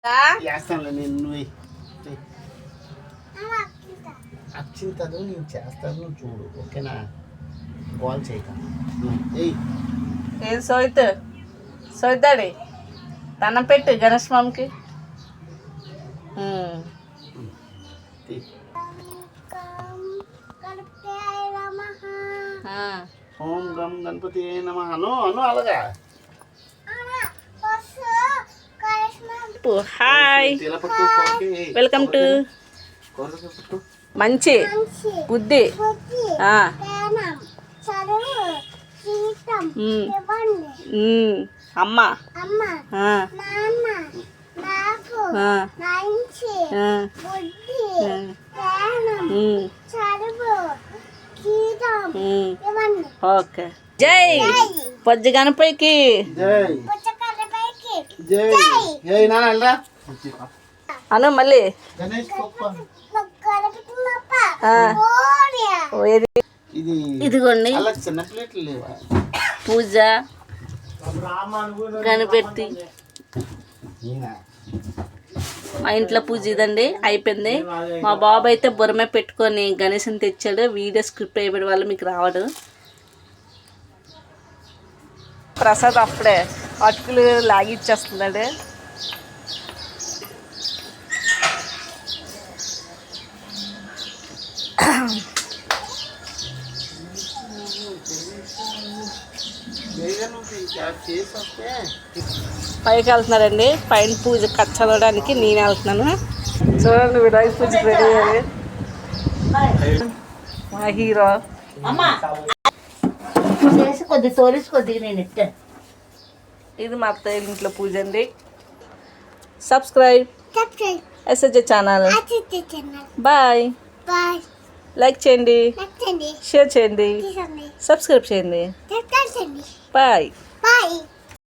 చేస్తానులే నేను నువ్వు అచ్చింతలు నేను చేస్తాను నువ్వు చూడు ఓకేనా కాల్ చేయక ఏం సోయితాడి దండం పెట్టు గణేష్ మామకి ఓం గం గణపతి నమః అను అను అలాగా హాయ్ వెల్కమ్ టు మంచి బుద్ధి అమ్మ ఓకే జై పొద్దు గణపతికి అను మళ్ళీ ఇదిగోండి పూజ గణపతి మా ఇంట్లో పూజ ఇదండి అయిపోయింది. మా బాబు అయితే బొరమే పెట్టుకొని గణేశని తెచ్చాడు. వీడియో స్క్రిప్ట్ అయిపోయిన వాళ్ళు మీకు రావడం. ప్రసాద్ అప్పుడే అటుకులు లాగిచ్చేస్తున్నాడు. పైకి వెళ్తున్నారండి. పైన పూజ చదవడానికి నేను వెళ్తున్నాను. చూడండి వినాయక పూజ రెడీ అయ్యారు మా హీరో. ఇది మా అత్తయ్య ఇంట్లో పూజ అండి. Subscribe SSJ channel. Bye. Like చేయండి, షేర్ చేయండి, సబ్స్క్రైబ్ చేయండి. బాయ్.